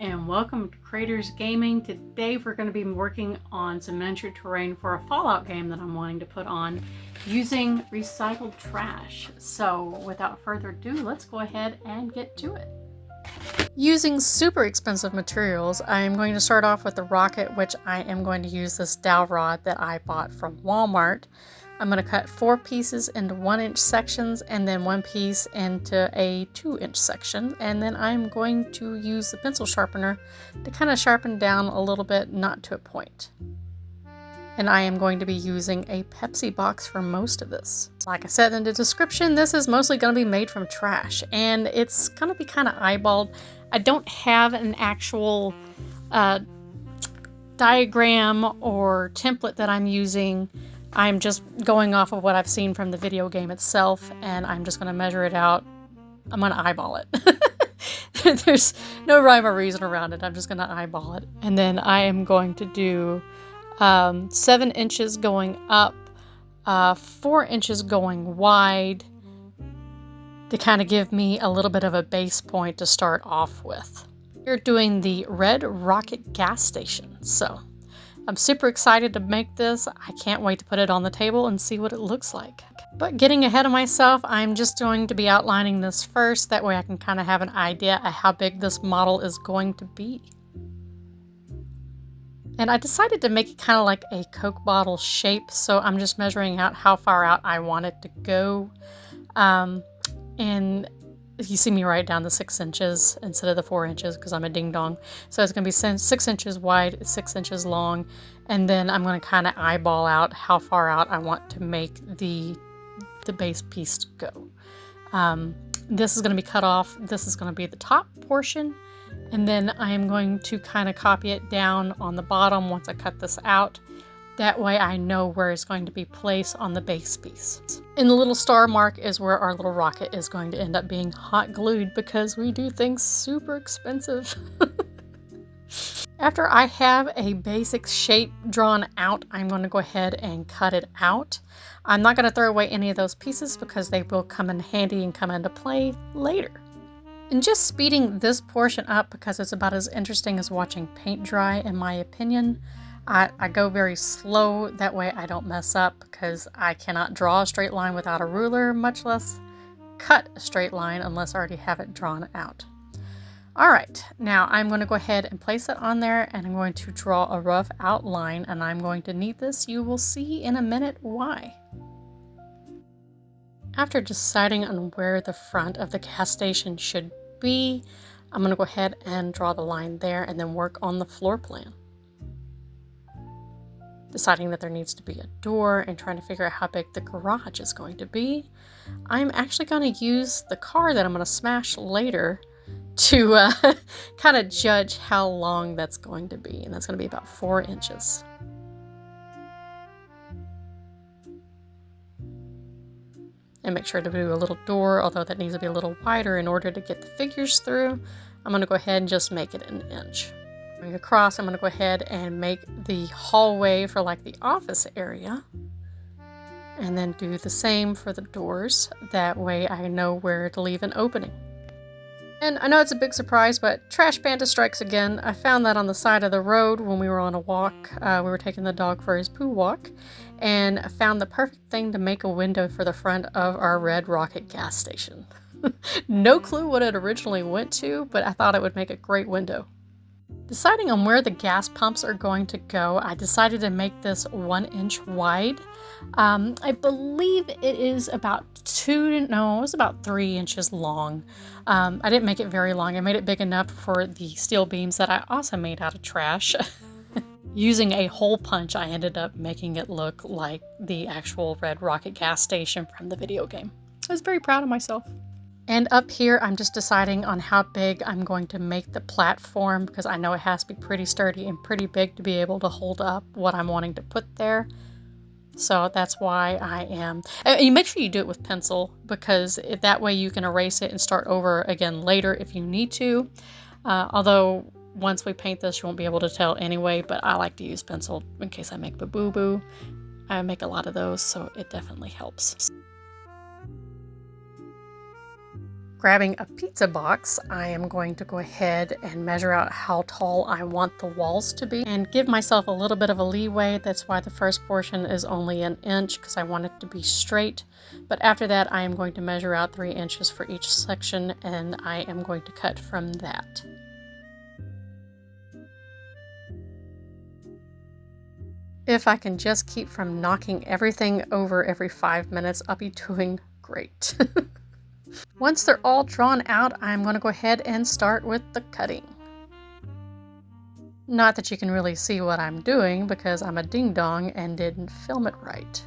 and welcome to Creators Gaming. Today we're going to be working on some miniature terrain for a Fallout game that I'm wanting to put on using recycled trash. So without further ado, let's go ahead and get to it. Using super expensive materials, I am going to start off with the rocket, which I am going to use this dowel rod that I bought from Walmart. I'm going to cut 4 pieces into 1-inch sections and then 1 piece into a 2-inch section. And then I'm going to use the pencil sharpener to kind of sharpen down a little bit, not to a point. And I am going to be using a Pepsi box for most of this. Like I said in the description, this is mostly going to be made from trash and it's going to be kind of eyeballed. I don't have an actual diagram or template that I'm using. I'm just going off of what I've seen from the video game itself, and I'm just going to measure it out. I'm going to eyeball it. There's no rhyme or reason around it. I'm just going to eyeball it. And then I am going to do 7 inches going up, 4 inches going wide to kind of give me a little bit of a base point to start off with. You're doing the Red Rocket gas station. So I'm super excited to make this. I can't wait to put it on the table and see what it looks like. But getting ahead of myself, I'm just going to be outlining this first. That way I can kind of have an idea of how big this model is going to be. And I decided to make it kind of like a Coke bottle shape. So I'm just measuring out how far out I want it to go. And you see me write down the 6 inches instead of the 4 inches because I'm a ding dong. So it's going to be 6 inches wide, 6 inches long. And then I'm going to kind of eyeball out how far out I want to make the base piece go. This is going to be cut off. This is going to be the top portion. And then I am going to kind of copy it down on the bottom once I cut this out. That way I know where it's going to be placed on the base piece. And the little star mark is where our little rocket is going to end up being hot glued because we do things super expensive. After I have a basic shape drawn out, I'm going to go ahead and cut it out. I'm not going to throw away any of those pieces because they will come in handy and come into play later. And just speeding this portion up because it's about as interesting as watching paint dry in my opinion. I go very slow, that way I don't mess up because I cannot draw a straight line without a ruler, much less cut a straight line unless I already have it drawn out. Alright, now I'm going to go ahead and place it on there and I'm going to draw a rough outline and I'm going to knead this. You will see in a minute why. After deciding on where the front of the gas station should be, I'm going to go ahead and draw the line there and then work on the floor plan. Deciding that there needs to be a door and trying to figure out how big the garage is going to be. I'm actually going to use the car that I'm going to smash later to kind of judge how long that's going to be. And that's going to be about 4 inches. And make sure to do a little door, although that needs to be a little wider in order to get the figures through. I'm going to go ahead and just make it 1 inch. Across, I'm going to go ahead and make the hallway for like the office area and then do the same for the doors. That way I know where to leave an opening. And I know it's a big surprise, but Trash Panda strikes again. I found that on the side of the road when we were on a walk. We were taking the dog for his poo walk and I found the perfect thing to make a window for the front of our Red Rocket gas station. No clue what it originally went to, but I thought it would make a great window. Deciding on where the gas pumps are going to go, I decided to make this 1 inch wide. I believe it is about 3 inches long. I didn't make it very long. I made it big enough for the steel beams that I also made out of trash. Using a hole punch, I ended up making it look like the actual Red Rocket gas station from the video game. I was very proud of myself. And up here, I'm just deciding on how big I'm going to make the platform because I know it has to be pretty sturdy and pretty big to be able to hold up what I'm wanting to put there. So that's why I am... You make sure you do it with pencil because that way you can erase it and start over again later if you need to. Although once we paint this, you won't be able to tell anyway, but I like to use pencil in case I make a boo-boo. I make a lot of those, so it definitely helps. Grabbing a pizza box, I am going to go ahead and measure out how tall I want the walls to be and give myself a little bit of a leeway. That's why the first portion is only an inch, because I want it to be straight. But after that, I am going to measure out 3 inches for each section, and I am going to cut from that. If I can just keep from knocking everything over every 5 minutes, I'll be doing great. Once they're all drawn out, I'm going to go ahead and start with the cutting. Not that you can really see what I'm doing because I'm a ding-dong and didn't film it right.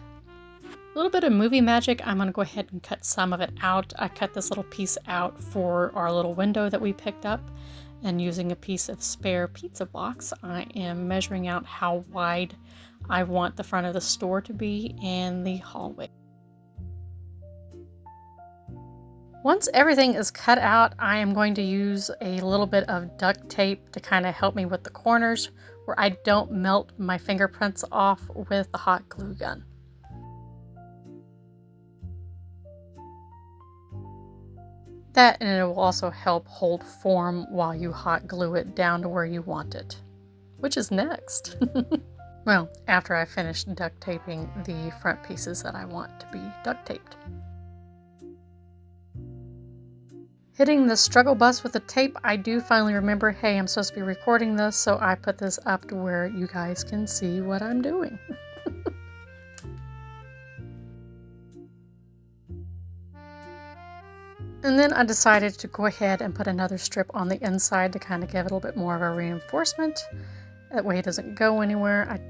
A little bit of movie magic, I'm going to go ahead and cut some of it out. I cut this little piece out for our little window that we picked up, and using a piece of spare pizza box, I am measuring out how wide I want the front of the store to be and the hallway. Once everything is cut out, I am going to use a little bit of duct tape to kind of help me with the corners where I don't melt my fingerprints off with the hot glue gun. That, and it will also help hold form while you hot glue it down to where you want it. Which is next? Well, after I finish duct taping the front pieces that I want to be duct taped. Hitting the struggle bus with the tape, I do finally remember, hey, I'm supposed to be recording this, so I put this up to where you guys can see what I'm doing. And then I decided to go ahead and put another strip on the inside to kind of give it a little bit more of a reinforcement. That way it doesn't go anywhere. I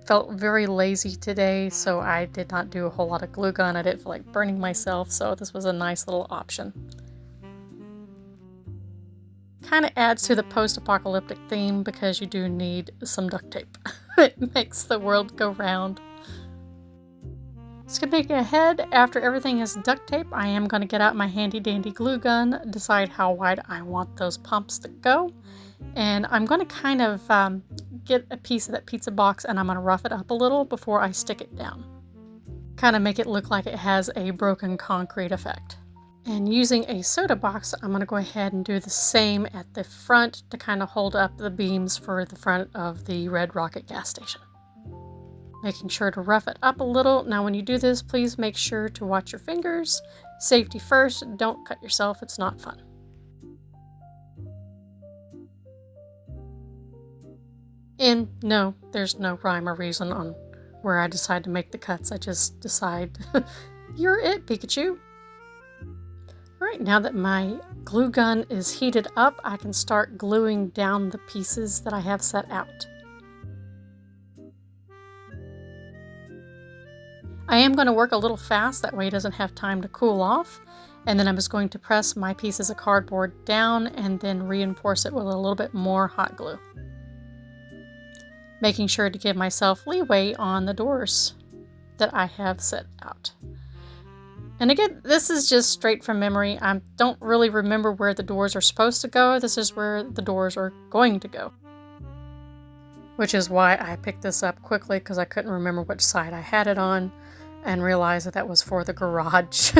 felt very lazy today, so I did not do a whole lot of glue gun. I didn't feel like burning myself, so this was a nice little option. Kind of adds to the post-apocalyptic theme because you do need some duct tape. It makes the world go round. Skipping ahead, after everything is duct tape, I am going to get out my handy dandy glue gun, decide how wide I want those pumps to go, and I'm going to kind of get a piece of that pizza box and I'm going to rough it up a little before I stick it down. Kind of make it look like it has a broken concrete effect. And using a soda box, I'm going to go ahead and do the same at the front to kind of hold up the beams for the front of the Red Rocket gas station. Making sure to rough it up a little. Now when you do this, please make sure to watch your fingers. Safety first, don't cut yourself, it's not fun. And no, there's no rhyme or reason on where I decide to make the cuts. I just decide, you're it, Pikachu. Alright, now that my glue gun is heated up, I can start gluing down the pieces that I have set out. I am going to work a little fast, that way it doesn't have time to cool off. And then I'm just going to press my pieces of cardboard down and then reinforce it with a little bit more hot glue. Making sure to give myself leeway on the doors that I have set out. And again, this is just straight from memory. I don't really remember where the doors are supposed to go. This is where the doors are going to go. Which is why I picked this up quickly, because I couldn't remember which side I had it on and realized that that was for the garage.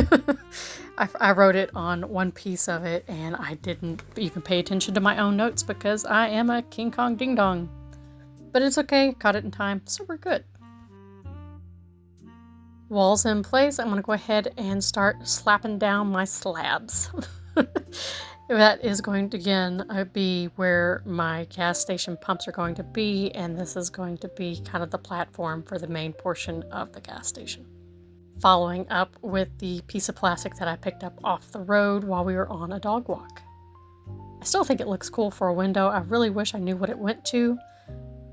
I wrote it on one piece of it and I didn't even pay attention to my own notes because I am a King Kong Ding Dong. But it's okay, caught it in time, so we're good. Walls in place, I'm going to go ahead and start slapping down my slabs. That is going to, again, be where my gas station pumps are going to be, and this is going to be kind of the platform for the main portion of the gas station. Following up with the piece of plastic that I picked up off the road while we were on a dog walk. I still think it looks cool for a window. I really wish I knew what it went to.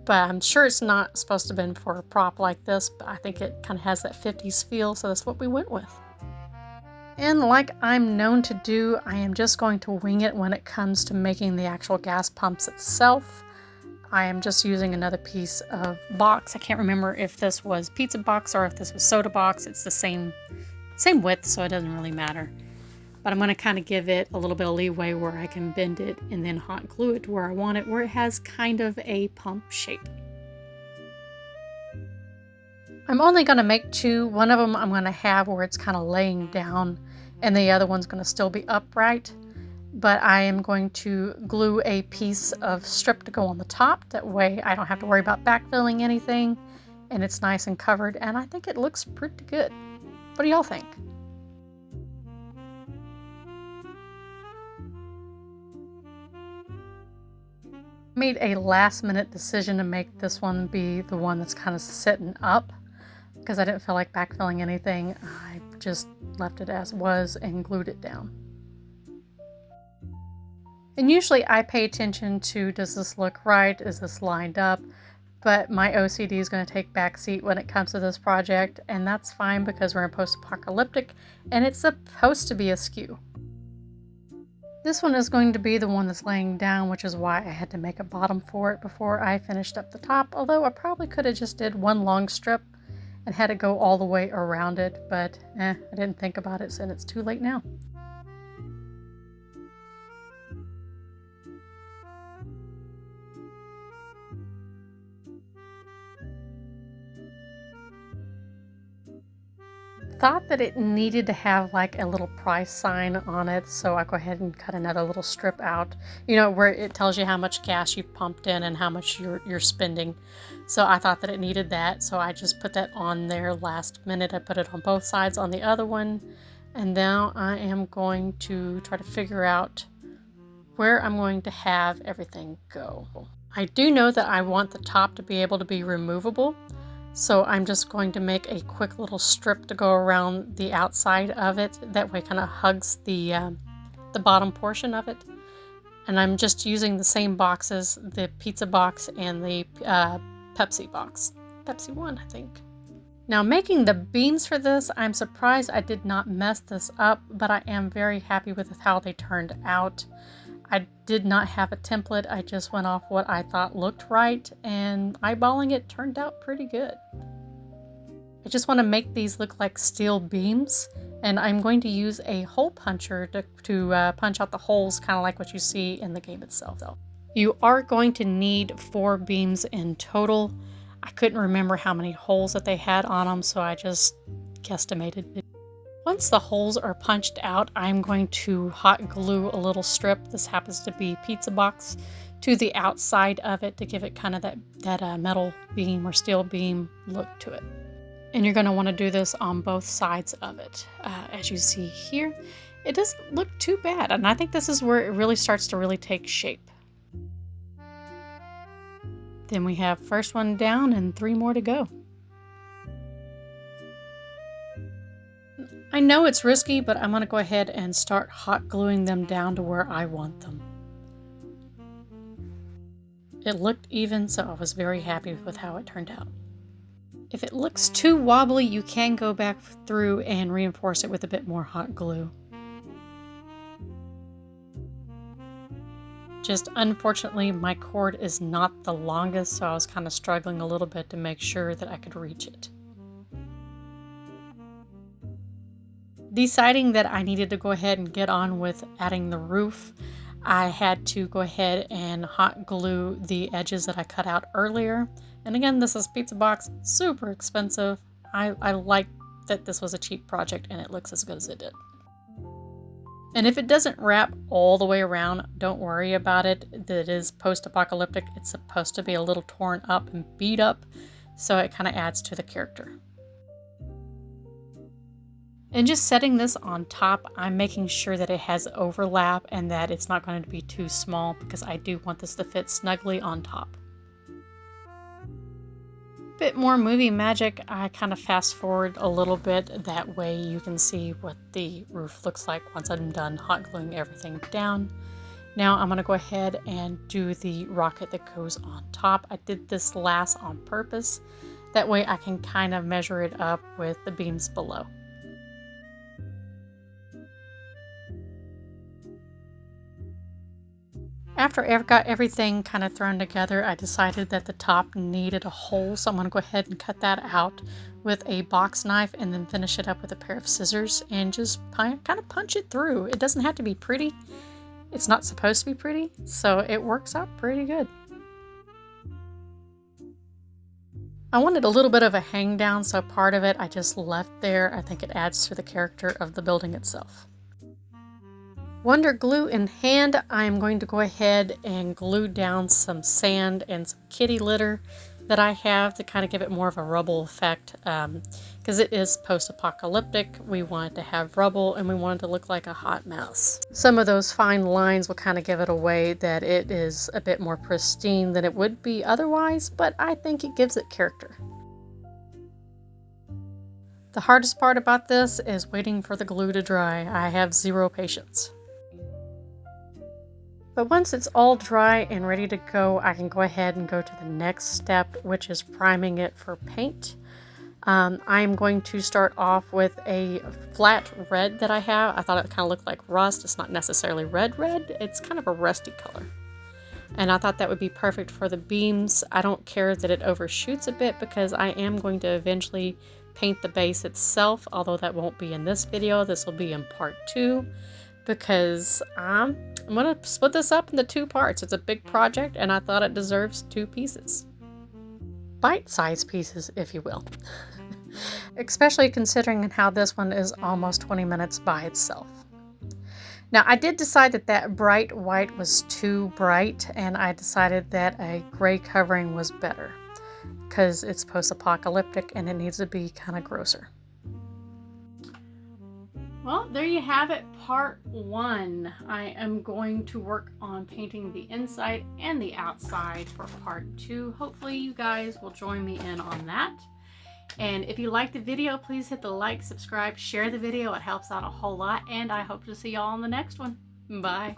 But I'm sure it's not supposed to have been for a prop like this, but I think it kind of has that 50s feel, so that's what we went with. And like I'm known to do, I am just going to wing it when it comes to making the actual gas pumps itself. I am just using another piece of box. I can't remember if this was pizza box or if this was soda box. It's the same width, so it doesn't really matter. But I'm going to kind of give it a little bit of leeway where I can bend it and then hot glue it to where I want it, where it has kind of a pump shape. I'm only going to make two. One of them I'm going to have where it's kind of laying down and the other one's going to still be upright. But I am going to glue a piece of strip to go on the top. That way I don't have to worry about backfilling anything, and it's nice and covered, and I think it looks pretty good. What do y'all think? Made a last minute decision to make this one be the one that's kind of sitting up because I didn't feel like backfilling anything. I just left it as was and glued it down. And usually I pay attention to, does this look right? Is this lined up? But my OCD is going to take backseat when it comes to this project, and that's fine because we're in post-apocalyptic and it's supposed to be askew. This one is going to be the one that's laying down, which is why I had to make a bottom for it before I finished up the top, although I probably could have just did one long strip and had it go all the way around it, but I didn't think about it, so it's too late now. Thought that it needed to have like a little price sign on it, so I go ahead and cut another little strip out, you know, where it tells you how much gas you've pumped in and how much you're spending. So I thought that it needed that, so I just put that on there last minute. I put it on both sides on the other one, and now I am going to try to figure out where I'm going to have everything go. I do know that I want the top to be able to be removable, so I'm just going to make a quick little strip to go around the outside of it. That way it kind of hugs the bottom portion of it. And I'm just using the same boxes, the pizza box and the Pepsi box. Pepsi 1, I think. Now making the beams for this, I'm surprised I did not mess this up, but I am very happy with how they turned out. I did not have a template, I just went off what I thought looked right, and eyeballing it turned out pretty good. I just want to make these look like steel beams, and I'm going to use a hole puncher to punch out the holes, kind of like what you see in the game itself. You are going to need 4 beams in total. I couldn't remember how many holes that they had on them, so I just guesstimated it. Once the holes are punched out, I'm going to hot glue a little strip, this happens to be pizza box, to the outside of it to give it kind of that metal beam or steel beam look to it. And you're going to want to do this on both sides of it. As you see here, it doesn't look too bad, and I think this is where it really starts to really take shape. Then we have first one down and 3 more to go. I know it's risky, but I'm going to go ahead and start hot gluing them down to where I want them. It looked even, so I was very happy with how it turned out. If it looks too wobbly, you can go back through and reinforce it with a bit more hot glue. Just unfortunately, my cord is not the longest, so I was kind of struggling a little bit to make sure that I could reach it. Deciding that I needed to go ahead and get on with adding the roof, I had to go ahead and hot glue the edges that I cut out earlier. And again, this is pizza box, super expensive. I like that this was a cheap project and it looks as good as it did. And if it doesn't wrap all the way around, don't worry about it. It is post-apocalyptic. It's supposed to be a little torn up and beat up, so it kind of adds to the character. And just setting this on top, I'm making sure that it has overlap and that it's not going to be too small because I do want this to fit snugly on top. Bit more movie magic, I kind of fast forward a little bit, that way you can see what the roof looks like once I'm done hot gluing everything down. Now I'm going to go ahead and do the rocket that goes on top. I did this last on purpose, that way I can kind of measure it up with the beams below. After I got everything kind of thrown together, I decided that the top needed a hole, so I'm going to go ahead and cut that out with a box knife and then finish it up with a pair of scissors and just kind of punch it through. It doesn't have to be pretty. It's not supposed to be pretty, so it works out pretty good. I wanted a little bit of a hang down, so part of it I just left there. I think it adds to the character of the building itself. Wonder Glue in hand, I'm going to go ahead and glue down some sand and some kitty litter that I have to kind of give it more of a rubble effect, because it is post-apocalyptic. We want it to have rubble and we want it to look like a hot mess. Some of those fine lines will kind of give it away that it is a bit more pristine than it would be otherwise, but I think it gives it character. The hardest part about this is waiting for the glue to dry. I have zero patience. But once it's all dry and ready to go, I can go ahead and go to the next step, which is priming it for paint. I'm going to start off with a flat red that I have. I thought it kind of looked like rust. It's not necessarily red, it's kind of a rusty color. And I thought that would be perfect for the beams. I don't care that it overshoots a bit because I am going to eventually paint the base itself, although that won't be in this video. This will be in part 2 because I'm going to split this up into 2 parts. It's a big project and I thought it deserves 2 pieces. Bite-sized pieces, if you will. Especially considering how this one is almost 20 minutes by itself. Now, I did decide that that bright white was too bright, and I decided that a gray covering was better because it's post-apocalyptic and it needs to be kind of grosser. Well, there you have it, part 1. I am going to work on painting the inside and the outside for part 2. Hopefully you guys will join me in on that. And if you liked the video, please hit the like, subscribe, share the video. It helps out a whole lot. And I hope to see y'all on the next one. Bye.